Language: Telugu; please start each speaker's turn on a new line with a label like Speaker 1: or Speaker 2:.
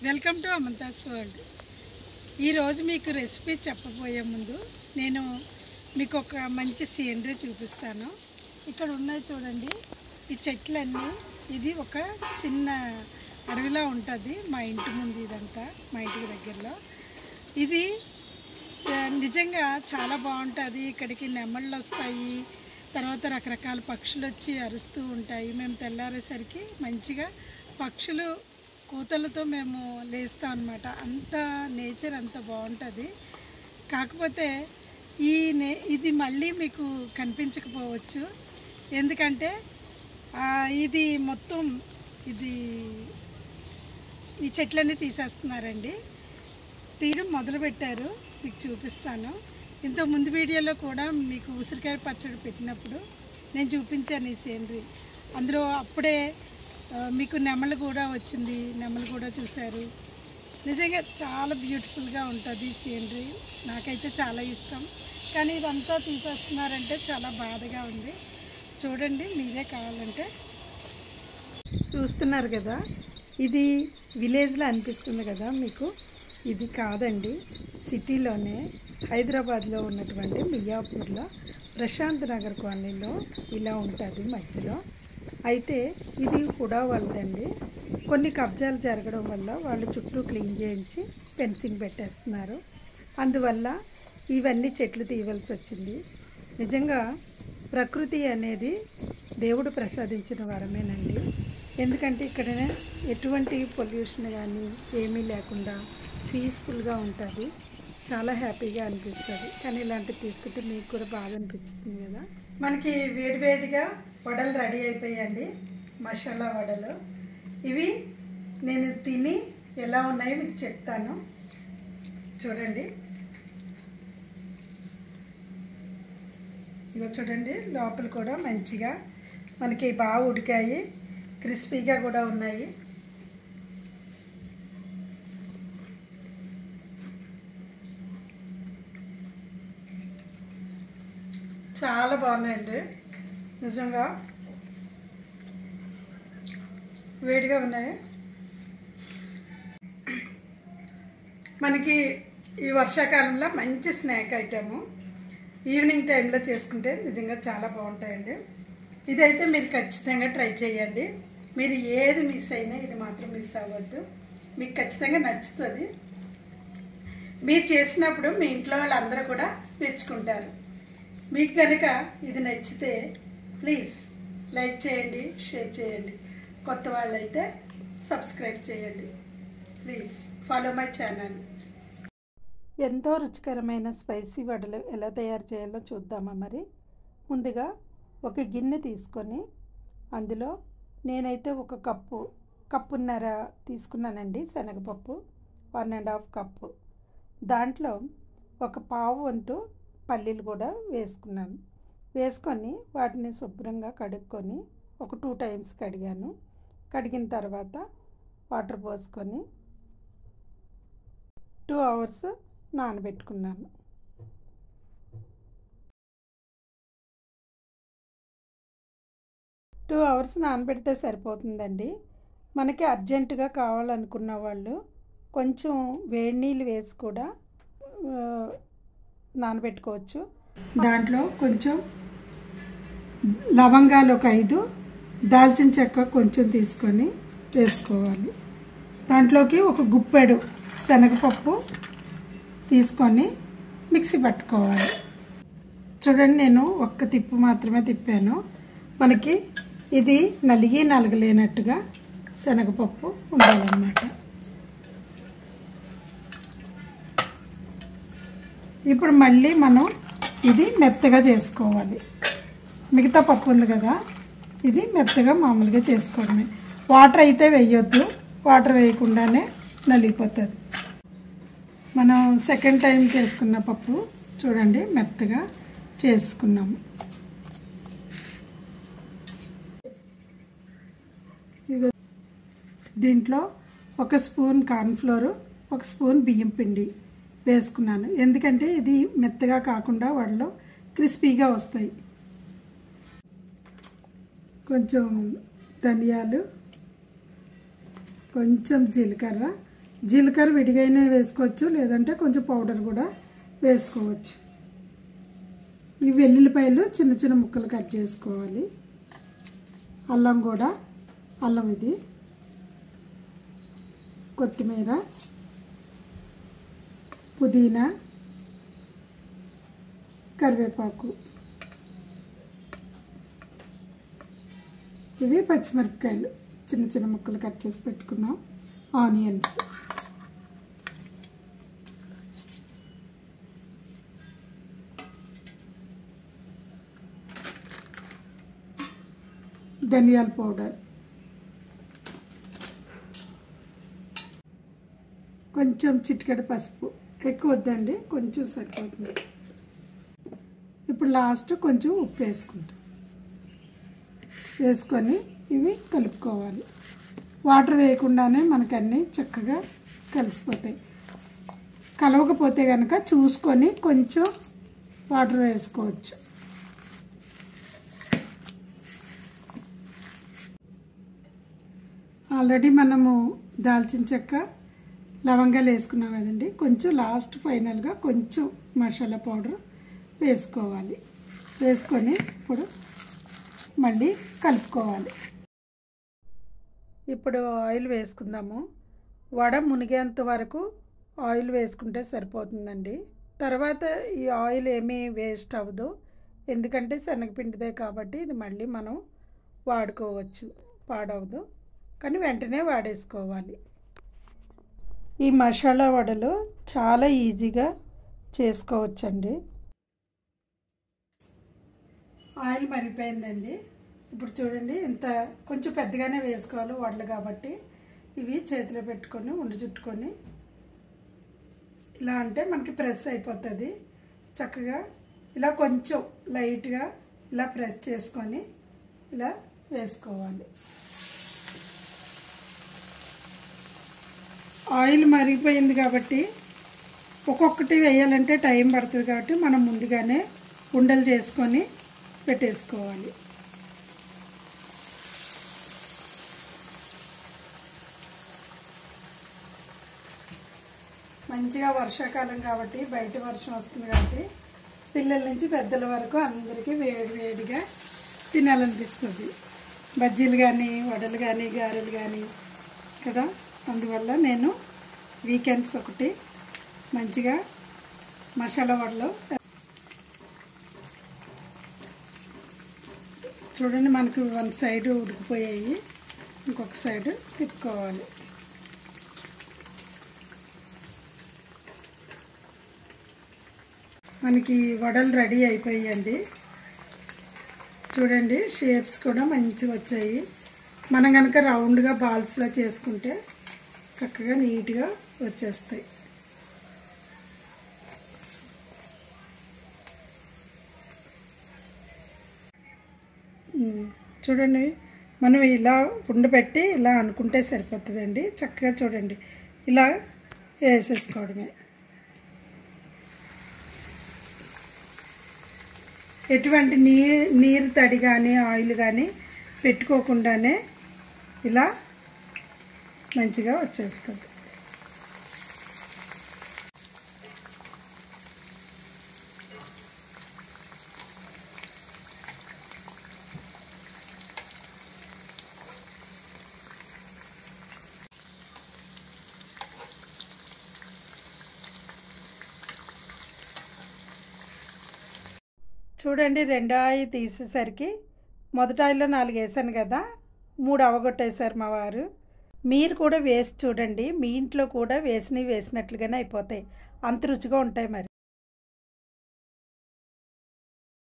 Speaker 1: Welcome to అమంతాస్ world. ఈరోజు మీకు రెసిపీ చెప్పబోయే ముందు నేను మీకు ఒక మంచి సీనరీ చూపిస్తాను. ఇక్కడ ఉన్నాయి చూడండి, ఈ చెట్లన్నీ. ఇది ఒక చిన్న అడవిలా ఉంటుంది మా ఇంటి ముందు. ఇదంతా మా ఇంటికి దగ్గరలో. ఇది నిజంగా చాలా బాగుంటుంది. ఇక్కడికి నెమళ్ళు వస్తాయి, తర్వాత రకరకాల పక్షులు వచ్చి అరుస్తూ ఉంటాయి. మేము తెల్లారేసరికి మంచిగా పక్షులు కూతలతో మేము లేస్తాం అన్నమాట. అంత నేచర్ అంత బాగుంటుంది. కాకపోతే ఇది మళ్ళీ మీకు కనిపించకపోవచ్చు, ఎందుకంటే ఇది మొత్తం ఈ చెట్లన్నీ తీసేస్తున్నారండి. తీయడం మొదలుపెట్టారు, మీకు చూపిస్తాను. ఇంత ముందు వీడియోలో కూడా మీకు ఉసిరికాయ పచ్చడి పెట్టినప్పుడు నేను చూపించాను ఈ సీనరీ. అందులో అప్పుడే మీకు నెమలు కూడా వచ్చింది, నెమలు కూడా చూశారు. నిజంగా చాలా బ్యూటిఫుల్గా ఉంటుంది సీనరీ. నాకైతే చాలా ఇష్టం. కానీ ఇదంతా తీసేస్తున్నారంటే చాలా బాధగా ఉంది. చూడండి, మీరే కావాలంటే. చూస్తున్నారు కదా, ఇది విలేజ్లో అనిపిస్తుంది కదా మీకు. ఇది కాదండి, సిటీలోనే హైదరాబాద్లో ఉన్నటువంటి మియాపూర్లో ప్రశాంత్ నగర్ కాలనీలో ఇలా ఉంటుంది మధ్యలో. అయితే ఇది హుడా వాళ్ళదండి. కొన్ని కబ్జాలు జరగడం వల్ల వాళ్ళు చుట్టూ క్లీన్ చేయించి ఫెన్సింగ్ పెట్టేస్తున్నారు. అందువల్ల ఇవన్నీ చెట్లు తీయవలసి వచ్చింది. నిజంగా ప్రకృతి అనేది దేవుడు ప్రసాదించిన వరమేనండి. ఎందుకంటే ఇక్కడ ఎటువంటి పొల్యూషన్ కానీ ఏమీ లేకుండా పీస్ఫుల్గా ఉంటుంది. చాలా హ్యాపీగా అనిపిస్తుంది. కానీ ఇలాంటివి తీసుకుంటే మీకు కూడా బాగా అనిపిస్తుంది కదా. మనకి వేడివేడిగా వడలు రెడీ అయిపోయాయండి, మసాలా వడలు. ఇవి నేను తిని ఎలా ఉన్నాయో మీకు చెప్తాను, చూడండి. ఇగో చూడండి, లోపల కూడా మంచిగా మనకి బాగా ఉడికాయి, క్రిస్పీగా కూడా ఉన్నాయి. చాలా బాగున్నాయండి, నిజంగా వేడిగా ఉన్నాయి. మనకి ఈ వర్షాకాలంలో మంచి స్నాక్ ఐటము, ఈవినింగ్ టైంలో చేసుకుంటే నిజంగా చాలా బాగుంటాయండి. ఇదైతే మీరు ఖచ్చితంగా ట్రై చేయండి. మీరు ఏది మిస్ అయినా ఇది మాత్రం మిస్ అవ్వద్దు, మీకు ఖచ్చితంగా నచ్చుతుంది. మీరు చేసినప్పుడు మీ ఇంట్లో వాళ్ళందరూ కూడా మెచ్చుకుంటారు. మీకు కనుక ఇది నచ్చితే ప్లీజ్ లైక్ చేయండి, షేర్ చేయండి. కొత్త వాళ్ళైతే సబ్స్క్రైబ్ చేయండి. Please follow my channel. ఎంతో రుచికరమైన స్పైసీ వడలు ఎలా తయారు చేయాలో చూద్దామా మరి. ముందుగా ఒక గిన్నె తీసుకొని అందులో నేనైతే ఒక కప్పున్నర తీసుకున్నానండి శనగపప్పు, 1.5 కప్పు. దాంట్లో ఒక పావు వంతు పల్లీలు కూడా వేసుకున్నాను. వేసుకొని వాటిని శుభ్రంగా కడుక్కొని ఒక 2 టైమ్స్ కడిగాను. కడిగిన తర్వాత వాటర్ పోసుకొని 2 అవర్స్ నానబెట్టుకున్నాను. టూ అవర్స్ నానబెడితే సరిపోతుందండి. మనకి అర్జెంటుగా కావాలనుకున్న వాళ్ళు కొంచెం వేడి నీళ్ళు వేసి కూడా నానబెట్టుకోవచ్చు. దాంట్లో కొంచెం లవంగాలు ఒక 5, దాల్చిన చెక్క కొంచెం తీసుకొని వేసుకోవాలి. దాంట్లోకి ఒక గుప్పెడు శనగపప్పు తీసుకొని మిక్సీ పట్టుకోవాలి. చూడండి, నేను ఒక్క తిప్పు మాత్రమే తిప్పాను. మనకి ఇది నలగలేనట్టుగా శనగపప్పు ఉండాలన్నమాట. ఇప్పుడు మళ్ళీ మనం ఇది మెత్తగా చేసుకోవాలి. మిగతా పప్పు ఉంది కదా, ఇది మెత్తగా మామూలుగా చేసుకోవడమే. వాటర్ అయితే వేయొద్దు, వాటర్ వేయకుండానే నలిగిపోతుంది. మనం సెకండ్ టైం చేసుకున్న పప్పు చూడండి మెత్తగా చేసుకున్నాము. దీంట్లో 1 స్పూన్ కార్న్ఫ్లోరు, 1 స్పూన్ బియ్యం పిండి వేసుకున్నాను. ఎందుకంటే ఇది మెత్తగా కాకుండా వాటిలో క్రిస్పీగా వస్తాయి. కొంచెం ధనియాలు, కొంచెం జీలకర్ర, జీలకర్ర విడిగానే వేసుకోవచ్చు, లేదంటే కొంచెం పౌడర్ కూడా వేసుకోవచ్చు. ఈ వెల్లుల్లిపాయలు చిన్న చిన్న ముక్కలు కట్ చేసుకోవాలి. అల్లం కూడా, అల్లం ఇది, కొత్తిమీర, పుదీనా, కరివేపాకు, ఇవి పచ్చిమిరపకాయలు చిన్న చిన్న ముక్కలు కట్ చేసి పెట్టుకున్నాం, ఆనియన్స్, ధనియాల పౌడర్, కొంచెం చిటికెడు పసుపు, ఎక్కువ వద్దండి, కొంచెం సరిపోతుంది. ఇప్పుడు లాస్ట్ కొంచెం ఉప్పు వేసుకొని ఇవి కలుపుకోవాలి. వాటర్ వేయకుండానే మనకన్నీ చక్కగా కలిసిపోతాయి. కలవకపోతే కనుక చూసుకొని కొంచెం వాటర్ వేసుకోవచ్చు. ఆల్రెడీ మనము దాల్చిన చెక్క, లవంగాలు వేసుకున్నాం కదండి. కొంచెం లాస్ట్ ఫైనల్గా కొంచెం మసాలా పౌడర్ వేసుకోవాలి. వేసుకొని ఇప్పుడు మళ్ళీ కలుపుకోవాలి. ఇప్పుడు ఆయిల్ వేసుకుందాము. వడ మునిగేంత వరకు ఆయిల్ వేసుకుంటే సరిపోతుందండి. తర్వాత ఈ ఆయిల్ ఏమీ వేస్ట్ అవ్వదు, ఎందుకంటే శనగపిండిదే కాబట్టి ఇది మళ్ళీ మనం వాడుకోవచ్చు, పాడవదు. కానీ వెంటనే వాడేసుకోవాలి. ఈ మసాలా వడలు చాలా ఈజీగా చేసుకోవచ్చండి. ఆయిల్ మరిగిపోయిందండి. ఇప్పుడు చూడండి, ఇంత కొంచెం పెద్దగానే వేసుకోవాలి వడలు కాబట్టి. ఇవి చేతిలో పెట్టుకొని ఉండి చుట్టుకొని ఇలా అంటే మనకి ప్రెస్ అయిపోతుంది. చక్కగా ఇలా కొంచెం లైట్గా ఇలా ప్రెస్ చేసుకొని ఇలా వేసుకోవాలి. ఆయిల్ మరిగిపోయింది కాబట్టి ఒక్కొక్కటి వేయాలంటే టైం పడుతుంది కాబట్టి మనం ముందుగానే ఉండలు చేసుకొని పెట్టేసుకోవాలి. మంచిగా వర్షాకాలం కాబట్టి, బయట వర్షం వస్తుంది కాబట్టి పిల్లల నుంచి పెద్దల వరకు అందరికీ వేడిగా తినాలనిపిస్తుంది. బజ్జీలు కానీ, వడలు కానీ, గారెలు కానీ కదా. అందువల్ల నేను వీకెండ్స్ ఒకటి మంచిగా మసాలా వడలు. చూడండి, మనకు వన్ సైడ్ ఉడికిపోయాయి, ఇంకొక సైడ్ తిప్పుకోవాలి. మనకి వడలు రెడీ అయిపోయాయండి. చూడండి, షేప్స్ కూడా మంచిగా వచ్చాయి. మనం కనుక రౌండ్గా బాల్స్లో చేసుకుంటే చక్కగా నీట్గా వచ్చేస్తాయి. చూడండి, మనం ఇలా ఉండబెట్టి ఇలా అనుకుంటే సరిపోతుందండి. చక్కగా చూడండి, ఇలా వేసేసుకోవడమే. ఎటువంటి నీరు తడి కానీ ఆయిల్ కానీ పెట్టుకోకుండానే ఇలా మంచిగా వచ్చేస్తుంది. చూడండి, రెండో ఆయి తీసేసరికి మొదటి ఆయిలో 4 వేసాను కదా, 3 అవగొట్టేశారు మా వారు. మీరు కూడా వేసి చూడండి, మీ ఇంట్లో కూడా వేసినట్లుగానే అయిపోతాయి. అంత రుచిగా ఉంటాయి మరి.